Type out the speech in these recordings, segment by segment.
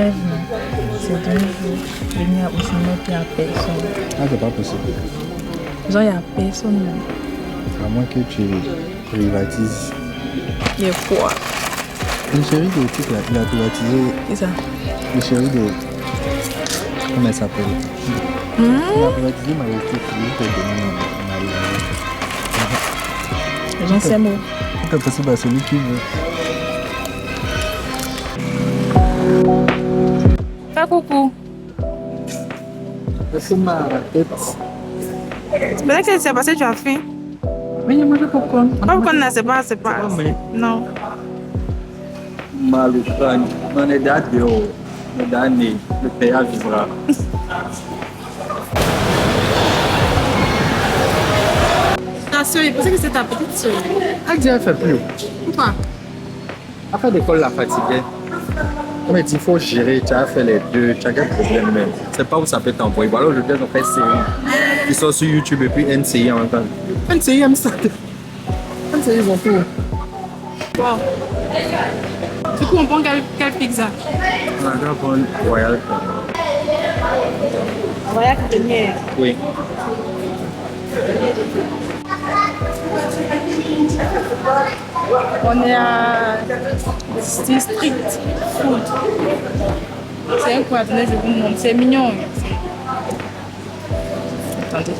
grève, c'est 2 jours. Venir au cinéma, il n'y a personne. Ah, c'est pas possible. Genre, il n'y a personne. À moins que tu privatises. Il y a quoi? Le chéri de truc là, il a privatisé. C'est ça. Le chéri de. Comment elle s'appelle? Il a privatisé ma ressource. Il te donne ma J'en sais mot. C'est possible à celui qui veut. Fais coucou. C'est ma tête. C'est vrai que c'est passé, tu as fait. Mais il y a mangé popcorn. Popcorn là, c'est pas. Non. Mal au crâne. On est dehors. On est d'année. Le père vivra. Ta soeur, il pensait que c'était ta petite soeur. Elle dit elle fait plus. Pourquoi? Après l'école la fatiguée. On m'a dit il faut gérer, tu as fait les deux, tu as quel problème même. C'est pas où ça peut t'envoyer. Voilà, je vais faire série. Ils sont sur YouTube et puis NCI en même temps. NCI aime ça. NCI ils ont tout. Wow. Du coup, on prend quelle pizza? On va prendre Royal. Royal Cantonnière. Oui. On est à District Food. C'est incroyable, je vous montre. C'est mignon. Attendez.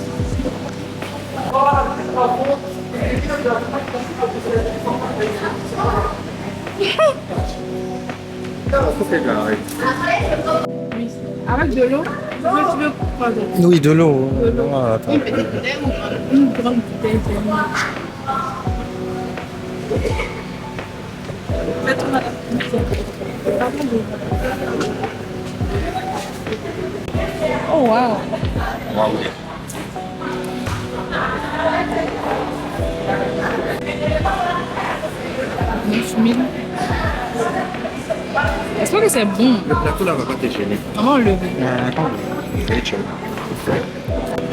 Oui. Avec de l'eau? Tu veux quoi d'autre? Oui, de l'eau. Une petite bouteille ou une grande bouteille? Oh wow! Wow. J'espère que c'est bon. Le plateau là va pas te gêner. Comment on le veut?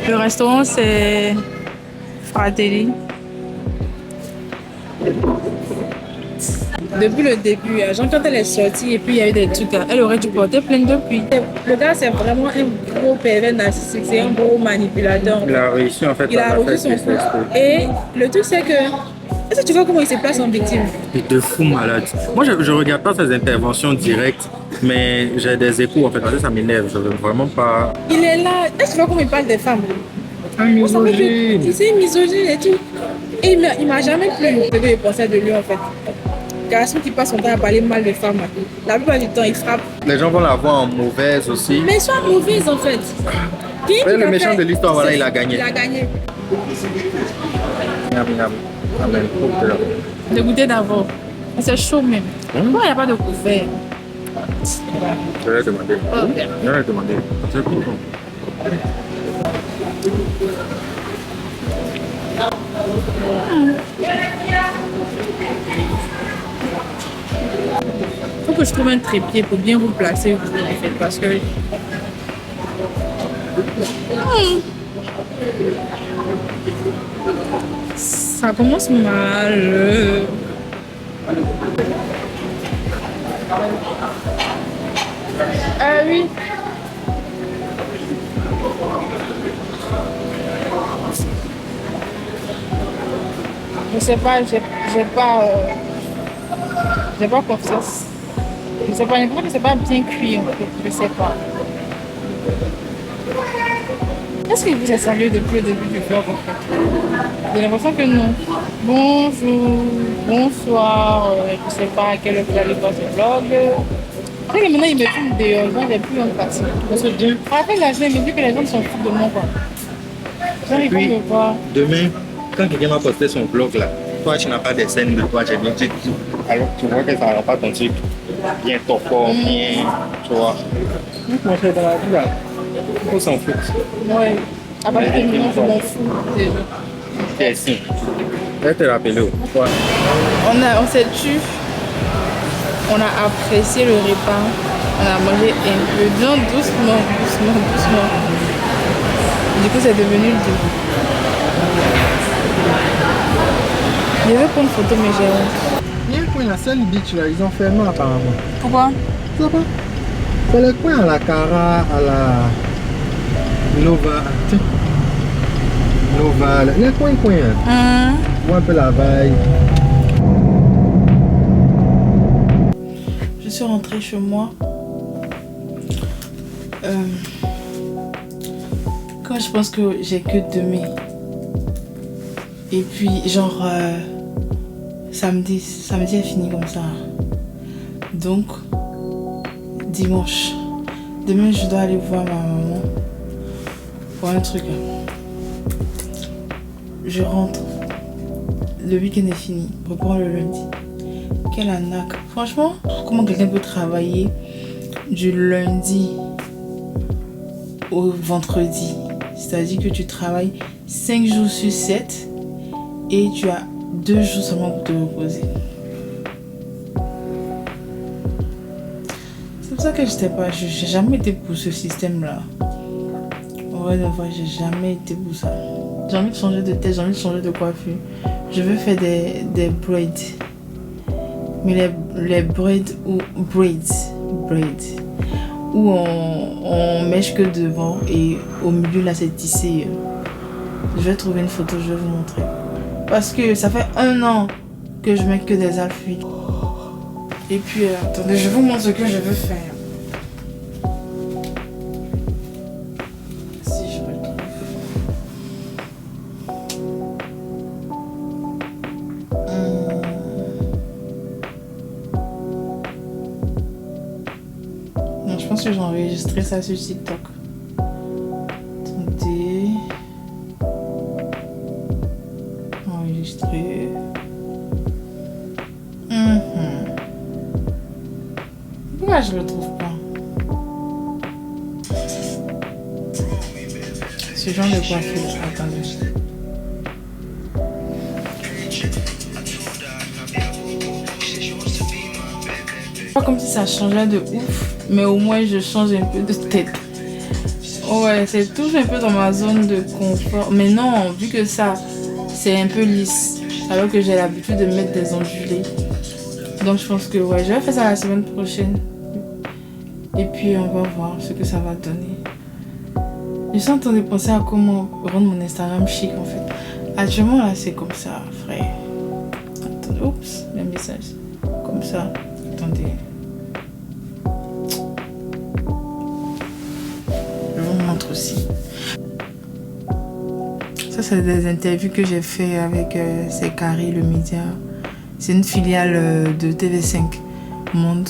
Le restaurant c'est Fratelli. Depuis le début, genre quand elle est sortie et puis il y a eu des trucs, elle aurait dû porter plainte depuis. Le gars c'est vraiment un gros pervers narcissique, c'est un gros manipulateur. Il a réussi en fait. Il a reçu son coup. Et le truc c'est que, est-ce que tu vois comment il se place en victime? Il est de fou malade. Moi je regarde pas ses interventions directes, mais j'ai des échos en fait. Ça m'énerve. Je veux vraiment pas. Il est là. Est-ce que tu vois comment il parle des femmes? Un misogyne. Il est misogyne et tout. Et il m'a jamais plu ce que je pensais de lui en fait. Garçon qui passe son temps à parler mal des femmes. La plupart du temps, il frappe. Les gens vont la voir en mauvaise aussi. Mais soit mauvaise en fait. Le méchant de l'histoire, voilà, il a gagné. Il a gagné. Amen. De goûter d'abord. C'est chaud même. Pourquoi il n'y a pas de couvert? Je vais demander. Ok. Je vais demander. C'est cool. Faut que je trouve un trépied pour bien vous placer en fait, parce que ça commence mal. Ah oui. Je sais pas, j'ai pas confiance. Je sais pas, j'ai l'impression que c'est pas bien cuit en fait, je sais pas. Est-ce qu'il vous a salué depuis le début du vlog en fait? J'ai l'impression que non. Bonjour, bonsoir, je sais pas à quelle heure vous allez voir ce vlog. Tu sais que maintenant il me filme dehors, genre j'ai plus empathie. C'est bien. Après la journée, il me dit que les gens sont fous de moi quoi. Genre ils vont me voir. Demain, quand quelqu'un va poster son vlog là, toi tu n'as pas des scènes de toi, tu es bien dit. Alors tu vois que ça va pas ton truc bien top, bien, tu vois. Comment c'est dans la vie là? Il faut s'en foutre. Ouais. À partir de maintenant, je m'en fous déjà. C'est ici. Je vais te rappeler où? Quoi? On s'est tué. On a apprécié le repas. On a mangé un peu, bien doucement. Du coup, c'est devenu le début. Je veux prendre une photo, mais j'ai honte. Il y a un point la seule beach là, ils ont fermé apparemment. Pourquoi? Tu sais pas? C'est le coin à la Cara, à la Nova. Nova, le coin. Ou un peu la veille. Je suis rentrée chez moi. Quand je pense que j'ai que demain. Et puis genre samedi est fini comme ça. Donc dimanche. Demain je dois aller voir ma maman pour un truc. Je rentre. Le week-end est fini. Je reprends le lundi. Quelle arnaque. Franchement, comment quelqu'un peut travailler du lundi au vendredi? C'est-à-dire que tu travailles 5 jours sur 7 et tu as 2 jours seulement pour te reposer. C'est pour ça que j'ai jamais été pour ce système-là. Ouais, j'ai jamais été pour ça. J'ai envie de changer de tête, j'ai envie de changer de coiffure. Je veux faire des braids. Mais les braids ou braids. Où on mèche que devant et au milieu là c'est tissé. Je vais trouver une photo, je vais vous montrer. Parce que ça fait 1 an que je mets que des alfuis. Et puis attendez, je vous montre ce que je veux faire. Si je retrouve. Non, je pense que j'ai enregistré ça sur TikTok. Attendez. Enregistrer. Pourquoi je ne retrouve pas ce genre de coiffure? Attendez. Pas comme si ça changeait de ouf, mais au moins je change un peu de tête. Ouais, c'est toujours un peu dans ma zone de confort. Mais non, vu que ça, c'est un peu lisse, alors que j'ai l'habitude de mettre des ondulés. Donc je pense que ouais, je vais faire ça la semaine prochaine. Et puis on va voir ce que ça va donner. Je suis en train de penser à comment rendre mon Instagram chic en fait. Actuellement là c'est comme ça, frère. Attendez, oups, le message. Comme ça. Attendez. Je vous montre aussi. Ça c'est des interviews que j'ai fait avec C'est Carré le média. C'est une filiale de TV5 Monde.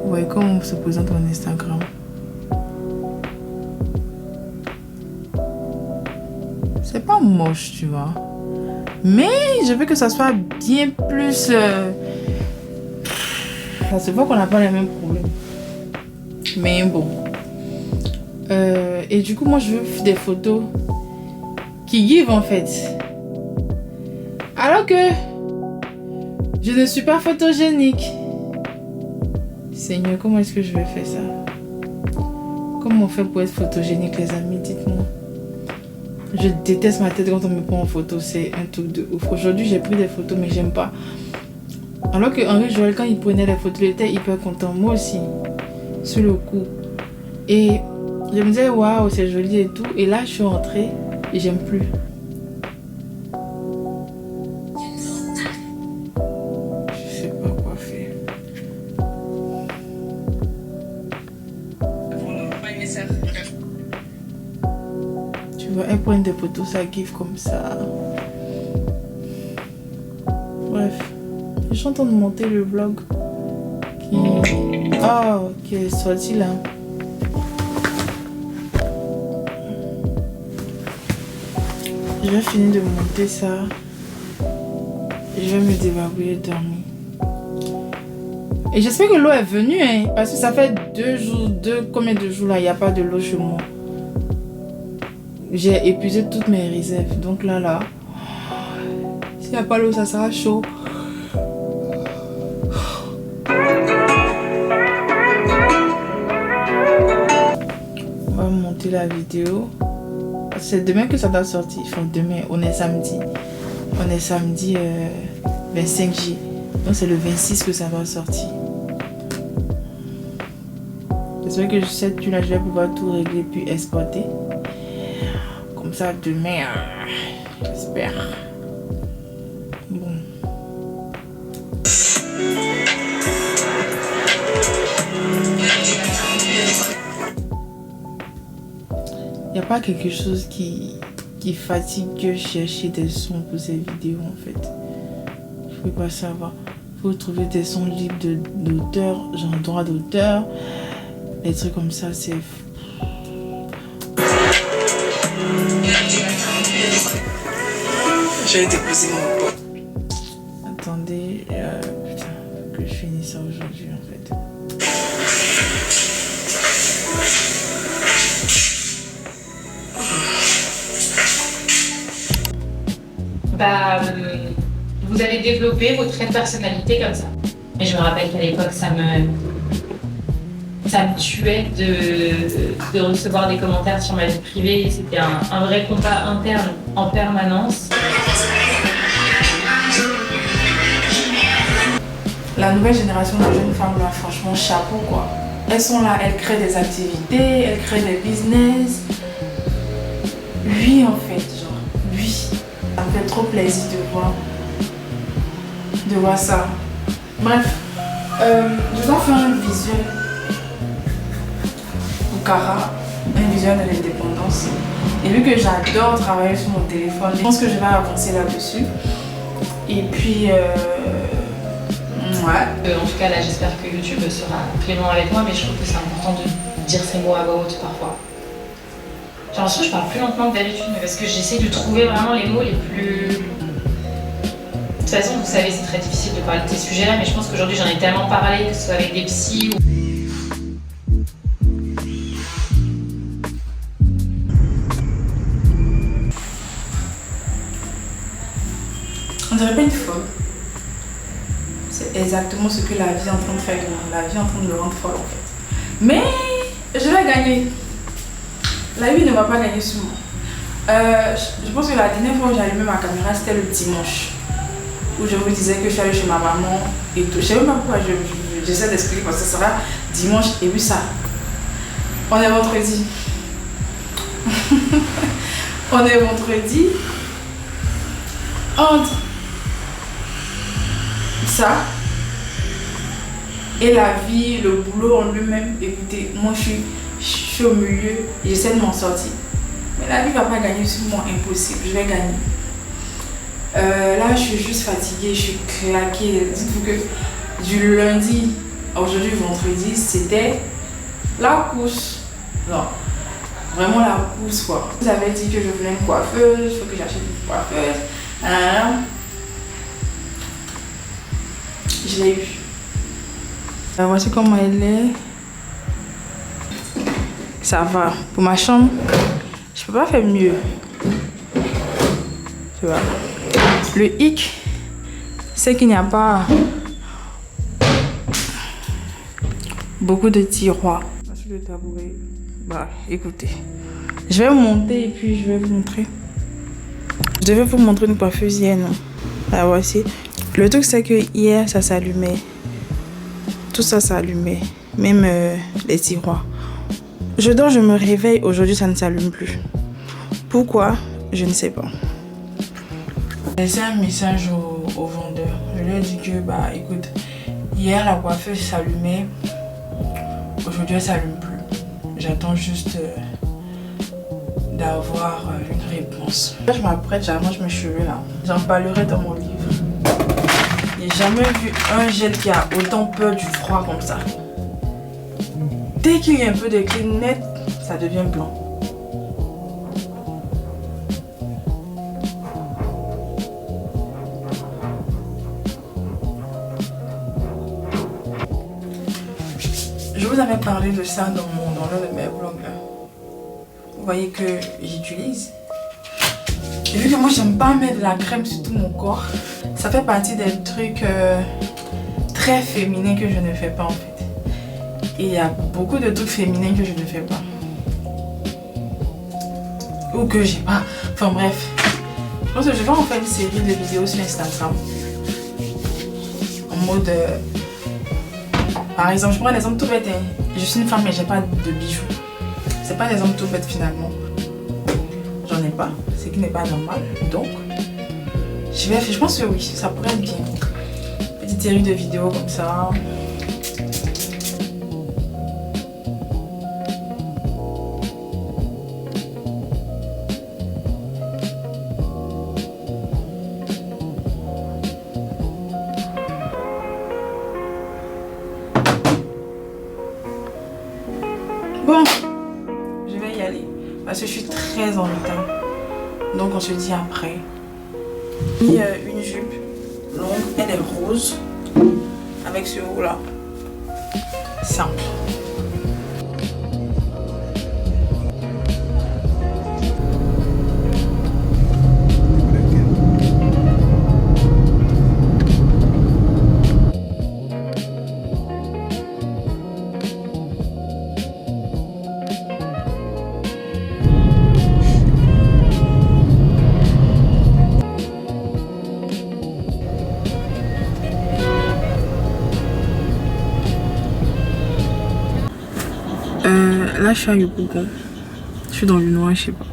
Ouais, comment on se présente mon Instagram. C'est pas moche, tu vois. Mais je veux que ça soit bien plus... Ça se voit qu'on n'a pas les mêmes problèmes. Mais bon. Et du coup, moi, je veux des photos qui give en fait. Alors que je ne suis pas photogénique. Seigneur, comment est-ce que je vais faire ça? Comment on fait pour être photogénique, les amis? Dites-moi. Je déteste ma tête quand on me prend en photo. C'est un truc de ouf. Aujourd'hui, j'ai pris des photos, mais j'aime pas. Alors que Henri Joël, quand il prenait les photos, il était hyper content. Moi aussi. Sur le coup. Et je me disais, waouh, c'est joli et tout. Et là, je suis rentrée et j'aime plus. Je sais pas quoi faire. Tu vois, elle prend des photos, ça give comme ça. Bref. Je suis en train de monter le vlog qui est sorti là. Je vais finir de monter ça. Je vais me débarbouiller, dormir. Et j'espère que l'eau est venue, hein, parce que ça fait 2 jours, combien de jours là, il n'y a pas de l'eau chez moi. J'ai épuisé toutes mes réserves. Donc là, s'il n'y a pas l'eau, ça sera chaud. On va monter la vidéo. C'est demain que ça doit sortir. Enfin, demain, on est samedi. On est samedi 25 J. Donc c'est le 26 que ça va sortir. J'espère que cette tune-là, je vais pouvoir tout régler puis exporter. Comme ça, demain, j'espère. Bon. Il n'y a pas quelque chose qui fatigue que chercher des sons pour ces vidéos en fait. Je peux pas savoir. Il faut trouver des sons libres d'auteur, genre droit d'auteur. Des trucs comme ça, c'est... J'ai déposé mon pot. Attendez, putain, que je finisse ça aujourd'hui en fait. Vous avez développé votre trait de personnalité comme ça. Et je me rappelle qu'à l'époque, ça me tuait de recevoir des commentaires sur ma vie privée. C'était un vrai combat interne en permanence. La nouvelle génération de jeunes femmes, là, franchement, chapeau quoi. Elles sont là, elles créent des activités, elles créent des business. Oui, en fait, genre, oui. Ça me fait trop plaisir de voir ça. Bref, je dois faire un visuel pour Cara, un visuel de l'indépendance. Et vu que j'adore travailler sur mon téléphone, je pense que je vais avancer là-dessus. Et puis, ouais. En tout cas, là, j'espère que YouTube sera clément avec moi, mais je trouve que c'est important de dire ces mots à voix haute parfois. J'ai l'impression que je parle plus lentement que d'habitude, mais parce que j'essaie de trouver vraiment les mots les plus... De toute façon, vous savez, c'est très difficile de parler de ces sujets-là, mais je pense qu'aujourd'hui, j'en ai tellement parlé, que ce soit avec des psys ou... On dirait pas une folle. C'est exactement ce que la vie est en train de faire. La vie est en train de me rendre folle en fait. Mais je vais gagner. La vie ne va pas gagner sur moi. Je pense que la dernière fois où j'ai allumé ma caméra, c'était le dimanche. Où je vous disais que je suis allée chez ma maman et tout. Je ne sais même pas pourquoi j'essaie d'expliquer parce que ça sera dimanche et puis ça. On est vendredi. On est vendredi. Entre ça et la vie, le boulot en lui-même, écoutez, moi je suis au milieu et j'essaie de m'en sortir. Mais la vie ne va pas gagner sur moi, impossible, je vais gagner. Là je suis juste fatiguée, je suis claquée. Dites-vous que du lundi à aujourd'hui vendredi, c'était la course. Non, vraiment la course quoi. Vous avez dit que je voulais une coiffeuse, il faut que j'achète une coiffeuse. Je l'ai eu. Voici comment elle est. Ça va. Pour ma chambre, je peux pas faire mieux. Tu vois. Le hic, c'est qu'il n'y a pas beaucoup de tiroirs. Sur le tabouret. Bah, écoutez. Je vais monter et puis je vais vous montrer. Je devais vous montrer une coiffeuse hier, non? La voici. Le truc, c'est que hier, ça s'allumait. Tout ça s'allumait. Même les tiroirs. Je dors, je me réveille. Aujourd'hui, ça ne s'allume plus. Pourquoi? Je ne sais pas. J'ai laissé un message au vendeur. Je lui ai dit que, bah, écoute, hier, la coiffeuse s'allumait. Aujourd'hui, elle ne s'allume plus. J'attends juste d'avoir une réponse. Je m'apprête, j'arrange mes cheveux là. J'en parlerai dans mon livre. J'ai jamais vu un gel qui a autant peur du froid comme ça. Dès qu'il y a un peu de clean net, ça devient blanc. Je vous avais parlé de ça dans l'un de mes vlogs là. Vous voyez que j'utilise. Et vu que moi j'aime pas mettre de la crème sur tout mon corps, ça fait partie des trucs très féminins que je ne fais pas en fait. Et il y a beaucoup de trucs féminins que je ne fais pas. Ou que j'ai pas. Enfin bref. Je pense que je vais en faire une série de vidéos sur Instagram. En mode Par exemple, je prends un exemple tout bête. Je suis une femme mais j'ai pas de bijoux. C'est pas un exemple tout bête finalement. J'en ai pas, ce qui n'est pas normal. Donc, je pense que oui, ça pourrait être bien. Petite série de vidéos comme ça. Bon, je vais y aller parce que je suis très en retard. Donc on se dit après. Il y a une jupe longue, elle est rose avec ce haut là. Simple. Là, je suis à Yopougon. Je suis dans le noir, je sais pas.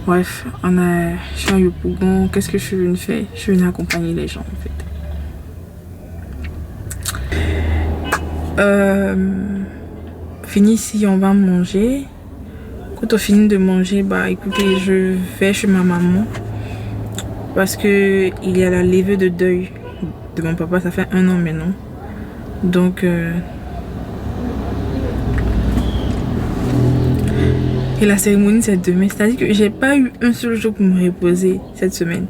Bref, je suis à Yopougon. Qu'est-ce que je suis venue faire? Je suis venue accompagner les gens, en fait. Fini ici, on va manger. Quand on finit de manger, bah écoutez, je vais chez ma maman. Parce que il y a la levée de deuil de mon papa. Ça fait 1 an maintenant. Donc... Et la cérémonie c'est demain, c'est-à-dire que j'ai pas eu un seul jour pour me reposer cette semaine.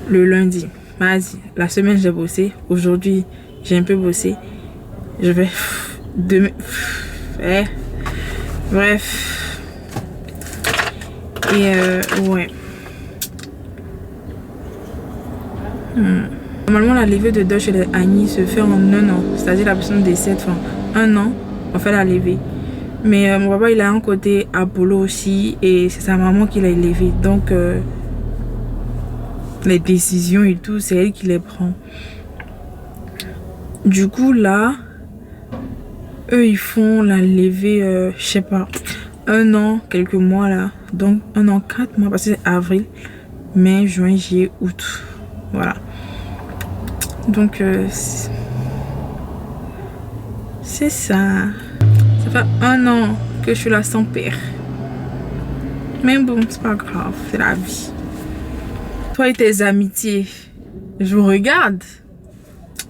Le lundi, mardi, la semaine j'ai bossé, aujourd'hui j'ai un peu bossé. Je vais demain, bref. Et ouais. Normalement la levée de deuil chez les Agnis se fait en 1 an, c'est-à-dire la personne décède, enfin 1 an, on fait la levée. Mais mon papa il a un côté Apollo aussi et c'est sa maman qui l'a élevé. Donc les décisions et tout c'est elle qui les prend. Du coup là, eux ils font la levée, je sais pas, 1 an, quelques mois là. Donc 1 an, 4 mois parce que c'est avril, mai, juin, juillet, août. Voilà. Donc c'est ça. Ça fait 1 an que je suis là sans père. Mais bon, c'est pas grave, c'est la vie. Toi et tes amitiés, je vous regarde.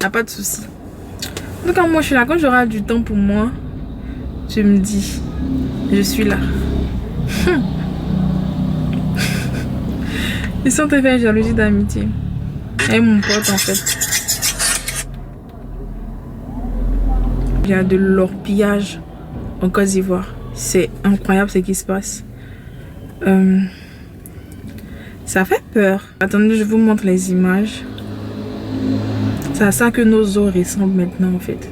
Y'a pas de souci. Donc quand moi je suis là, quand j'aurai du temps pour moi, je me dis, je suis là. Ils sont très faire jalousie d'amitié. Et mon pote en fait. Il y a de l'orpillage en Côte d'Ivoire. C'est incroyable ce qui se passe. Ça fait peur. Attendez, je vous montre les images. C'est à ça que nos eaux ressemblent maintenant en fait.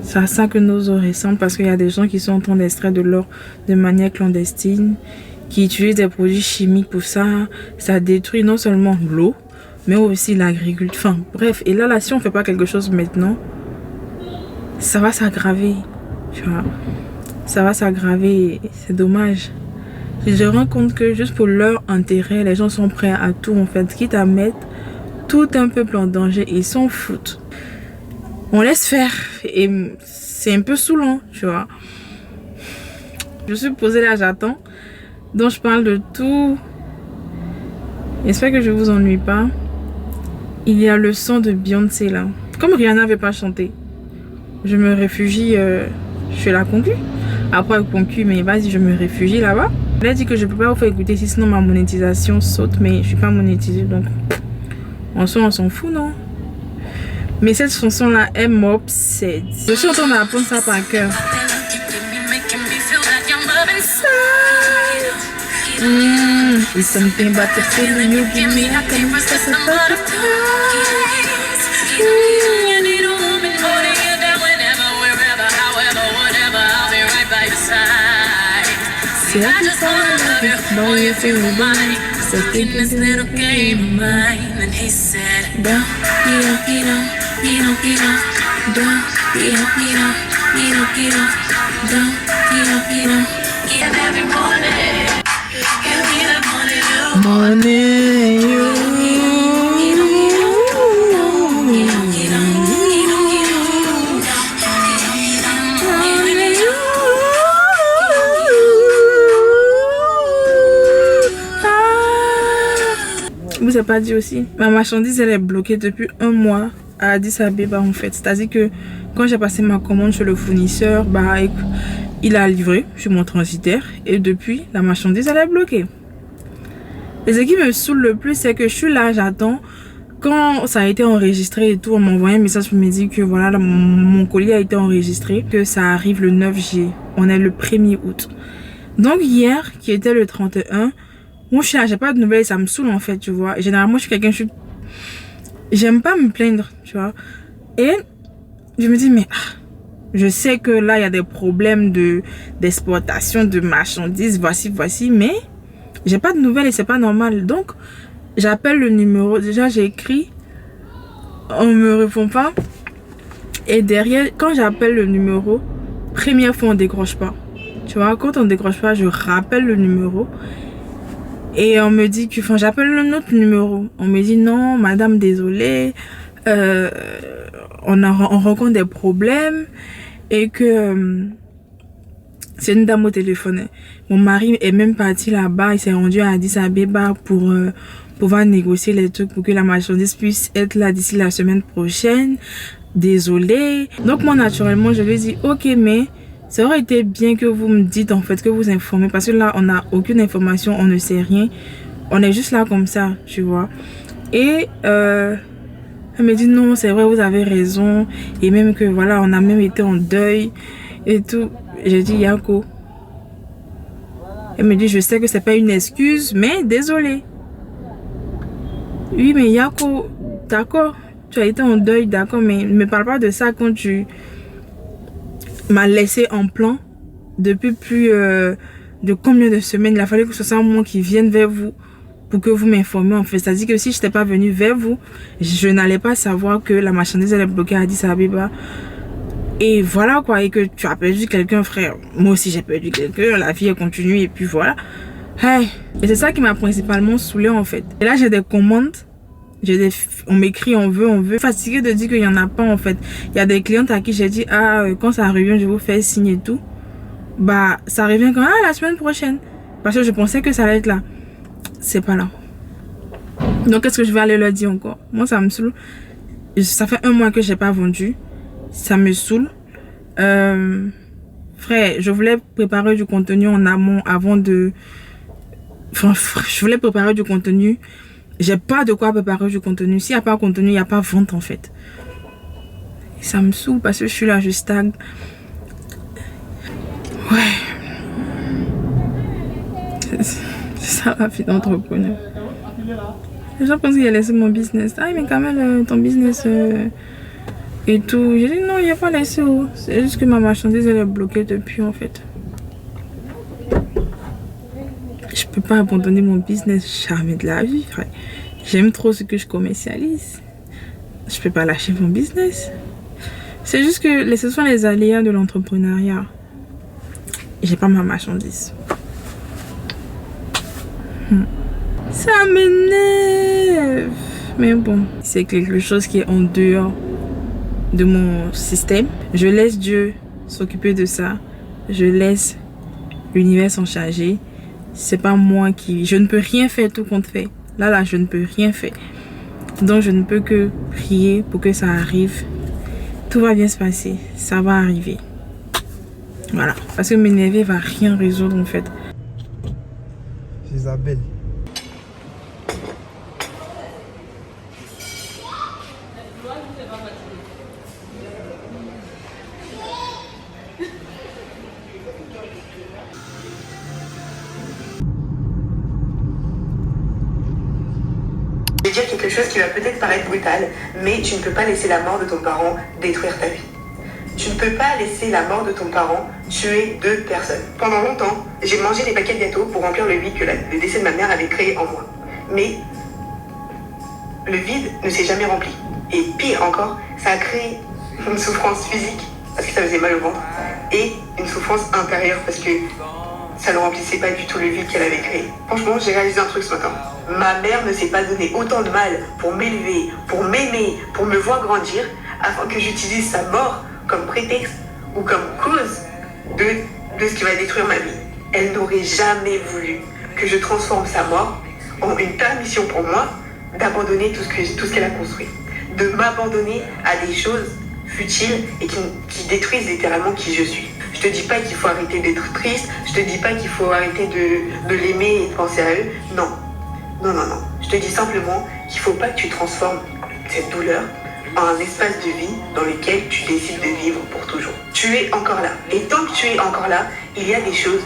C'est à ça que nos eaux ressemblent parce qu'il y a des gens qui sont en train d'extraire de l'or de manière clandestine, qui utilisent des produits chimiques pour ça. Ça détruit non seulement l'eau, mais aussi l'agriculture. Enfin bref, et là si on ne fait pas quelque chose maintenant, ça va s'aggraver. Tu vois, ça va s'aggraver, c'est dommage. Je rends compte que juste pour leur intérêt, les gens sont prêts à tout en fait, quitte à mettre tout un peuple en danger, ils s'en foutent. On laisse faire et c'est un peu saoulant, tu vois. Je suis posée là, j'attends, donc je parle de tout. J'espère que je vous ennuie pas. Il y a le son de Beyoncé là. Comme Rihanna n'avait pas chanté, je me réfugie chez la concu. Après concu, mais vas-y, je me réfugie là-bas. Elle a dit que je peux pas vous faire écouter sinon ma monétisation saute, mais je suis pas monétisée donc en soi on s'en fout, non? Mais cette chanson là elle m'obsède. Je suis en train d'apprendre ça par cœur. It's something about the feeling you give me. I can't express it but the I just wanna love you, know you feel mine. So think this little game of mine. And he said, don't, don't, don't. Vous avez pas dit aussi, ma marchandise elle est bloquée depuis un mois à Addis Abeba en fait. C'est-à-dire que quand j'ai passé ma commande chez le fournisseur, bah il a livré sur mon transitaire et depuis la marchandise elle est bloquée. Et ce qui me saoule le plus c'est que je suis là, j'attends. Quand ça a été enregistré et tout, on m'a envoyé un message pour me dire que voilà, là, mon colis a été enregistré, que ça arrive le 9 juillet. On est le 1er août. Donc hier, qui était le 31, moi je suis là, j'ai pas de nouvelles, ça me saoule en fait, tu vois. Généralement, je suis quelqu'un, j'aime pas me plaindre, tu vois. Et je me dis, mais je sais que là, il y a des problèmes d'exportation de marchandises, voici, mais j'ai pas de nouvelles et c'est pas normal. Donc, j'appelle le numéro, déjà j'ai écrit, on me répond pas. Et derrière, quand j'appelle le numéro, première fois on décroche pas. Tu vois, quand on décroche pas, je rappelle le numéro. Et on me dit que, enfin, j'appelle un autre numéro. On me dit non, madame, désolée, on rencontre des problèmes et que c'est une dame au téléphone. Mon mari est même parti là-bas, il s'est rendu à Addis Abeba pour pouvoir négocier les trucs pour que la marchandise puisse être là d'ici la semaine prochaine. Désolée. Donc moi, naturellement, je lui dis ok, mais ça aurait été bien que vous me dites en fait, que vous informez, parce que là on n'a aucune information, on ne sait rien, on est juste là comme ça, tu vois. Et elle me dit non, c'est vrai, vous avez raison, et même que voilà, on a même été en deuil et tout. J'ai dit Yako. Elle me dit je sais que c'est pas une excuse, mais désolé. Oui mais Yako, d'accord, tu as été en deuil, d'accord, mais ne me parle pas de ça quand tu m'a laissé en plan depuis plus de combien de semaines. Il a fallu que ce soit moi qui vienne vers vous pour que vous m'informiez en fait. C'est-à-dire que si je n'étais pas venue vers vous, je n'allais pas savoir que la marchandise elle est bloquée à Addis Abeba. Et voilà quoi, et que tu as perdu quelqu'un, frère. Moi aussi j'ai perdu quelqu'un, la vie est continue et puis voilà. Hey. Et c'est ça qui m'a principalement saoulée en fait. Et là j'ai des commandes. On m'écrit, on veut. Fatigué de dire qu'il n'y en a pas en fait. Il y a des clientes à qui j'ai dit, quand ça revient, je vous fais signe et tout. Bah, ça revient quand, la semaine prochaine. Parce que je pensais que ça allait être là. C'est pas là. Donc, qu'est-ce que je vais aller leur dire encore? Moi, ça me saoule. Ça fait un mois que j'ai pas vendu. Ça me saoule. Frère, je voulais préparer du contenu en amont avant de... Enfin, je voulais préparer du contenu. J'ai pas de quoi préparer du contenu. S'il n'y a pas de contenu, il n'y a pas de vente en fait. Et ça me saoule parce que je suis là, je stagne. Ouais. C'est ça la vie d'entrepreneur. Les gens pensent qu'il a laissé mon business. Ah mais quand même ton business et tout. J'ai dit non, il n'y a pas laissé. C'est juste que ma marchandise elle est bloquée depuis en fait. Je peux pas abandonner mon business jamais de la vie, frère. J'aime trop ce que je commercialise. Je peux pas lâcher mon business. C'est juste que ce sont les aléas de l'entrepreneuriat. J'ai pas ma marchandise. Ça m'énerve. Mais bon, c'est quelque chose qui est en dehors de mon système. Je laisse Dieu s'occuper de ça. Je laisse l'univers s'en charger. C'est pas moi qui... Je ne peux rien faire tout compte fait. Là, je ne peux rien faire. Donc, je ne peux que prier pour que ça arrive. Tout va bien se passer. Ça va arriver. Voilà. Parce que m'énerver va rien résoudre en fait. Isabelle. Je vais dire quelque chose qui va peut-être paraître brutal, mais tu ne peux pas laisser la mort de ton parent détruire ta vie. Tu ne peux pas laisser la mort de ton parent tuer 2 personnes. Pendant longtemps, j'ai mangé des paquets de gâteaux pour remplir le vide que le décès de ma mère avait créé en moi. Mais le vide ne s'est jamais rempli. Et pire encore, ça a créé Une souffrance physique, parce que ça faisait mal au ventre, et une souffrance intérieure, parce que ça ne remplissait pas du tout le vide qu'elle avait créé. Franchement, j'ai réalisé un truc ce matin. Ma mère ne s'est pas donné autant de mal pour m'élever, pour m'aimer, pour me voir grandir, afin que j'utilise sa mort comme prétexte ou comme cause de ce qui va détruire ma vie. Elle n'aurait jamais voulu que je transforme sa mort en une permission pour moi d'abandonner tout ce qu'elle a construit. De m'abandonner à des choses futiles et qui détruisent littéralement qui je suis. Je te dis pas qu'il faut arrêter d'être triste, je te dis pas qu'il faut arrêter de l'aimer et de penser à eux. Non. Non. Je te dis simplement qu'il faut pas que tu transformes cette douleur en un espace de vie dans lequel tu décides de vivre pour toujours. Tu es encore là. Et tant que tu es encore là, il y a des choses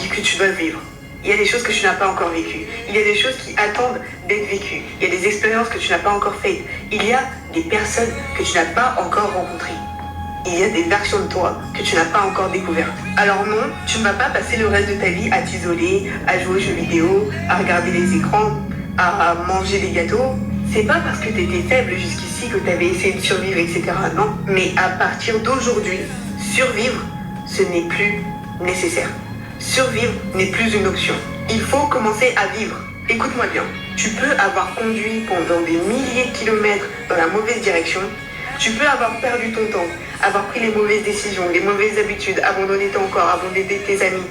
que tu dois vivre. Il y a des choses que tu n'as pas encore vécues. Il y a des choses qui attendent d'être vécues. Il y a des expériences que tu n'as pas encore faites. Il y a des personnes que tu n'as pas encore rencontrées. Il y a des versions de toi que tu n'as pas encore découvertes. Alors non, tu ne vas pas passer le reste de ta vie à t'isoler, à jouer aux jeux vidéo, à regarder les écrans, à manger des gâteaux. C'est pas parce que tu étais faible jusqu'ici que tu avais essayé de survivre, etc. Non, mais à partir d'aujourd'hui, survivre, ce n'est plus nécessaire. Survivre n'est plus une option. Il faut commencer à vivre. Écoute-moi bien. Tu peux avoir conduit pendant des milliers de kilomètres dans la mauvaise direction. Tu peux avoir perdu ton temps, avoir pris les mauvaises décisions, les mauvaises habitudes, abandonné ton corps, abandonné tes amis.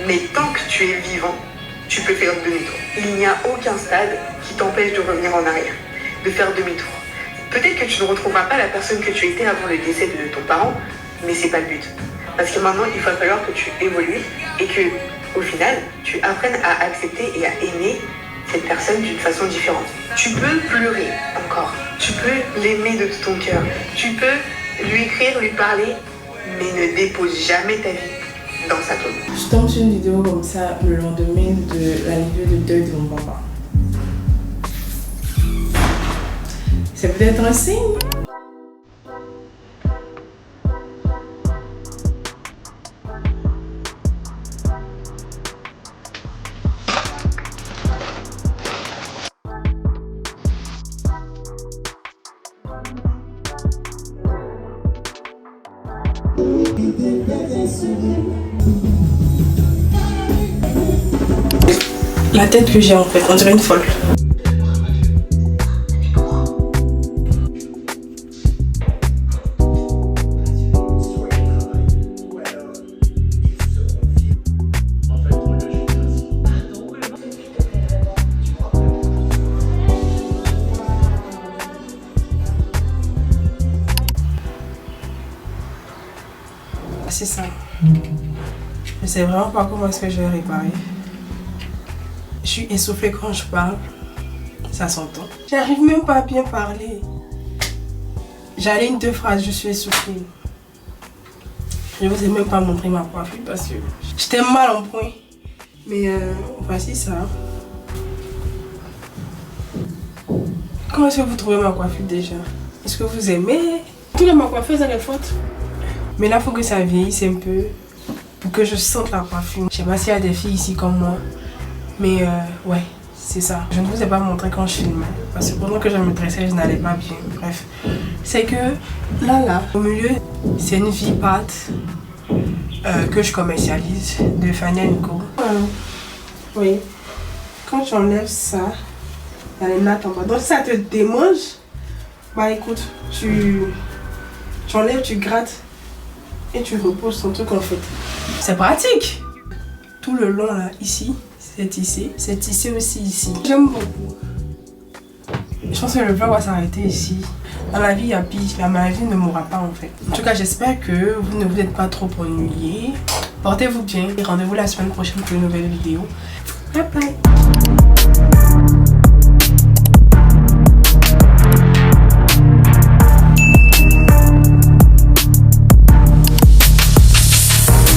Mais tant que tu es vivant, tu peux faire demi-tour. Il n'y a aucun stade qui t'empêche de revenir en arrière, de faire demi-tour. Peut-être que tu ne retrouveras pas la personne que tu étais avant le décès de ton parent, mais c'est pas le but. Parce que maintenant, il va falloir que tu évolues et que, au final, tu apprennes à accepter et à aimer cette personne d'une façon différente. Tu peux pleurer encore, tu peux l'aimer de tout ton cœur, tu peux lui écrire, lui parler, mais ne dépose jamais ta vie dans sa tombe. Je tombe sur une vidéo comme ça le lendemain de la vidéo de deuil de mon papa. C'est peut-être un signe. La tête que j'ai en fait, on dirait une folle. C'est ça. Je sais vraiment pas comment est-ce que je vais réparer. Je suis essoufflée quand je parle. Ça s'entend. J'arrive même pas à bien parler. J'aligne 2 phrases, je suis essoufflée. Je vous ai même pas montré ma coiffure parce que j'étais mal en point. Mais voici ça. Comment est-ce que vous trouvez ma coiffure déjà? Est-ce que vous aimez? Tout ma coiffure, ça les fautes. Mais là, il faut que ça vieillisse un peu pour que je sente la coiffure. Je sais pas s'il y a des filles ici comme moi. Mais ouais, c'est ça. Je ne vous ai pas montré quand je filmais. Parce que pendant que je me dressais, je n'allais pas bien. Bref. C'est que là, au milieu, c'est une vie pâte que je commercialise de Fanny & Co. Oui. Quand tu enlèves ça, il y a les nattes en bas. Donc si ça te démange, bah écoute, tu enlèves, tu grattes. Et tu reposes ton truc en fait. C'est pratique. Tout le long là, ici, c'est tissé aussi ici. J'aime beaucoup. Je pense que le vlog va s'arrêter ici. Dans la vie, il y a pire, mais ma vie ne mourra pas en fait. En tout cas, j'espère que vous ne vous êtes pas trop ennuyés. Portez-vous bien et rendez-vous la semaine prochaine pour une nouvelle vidéo. Bye bye.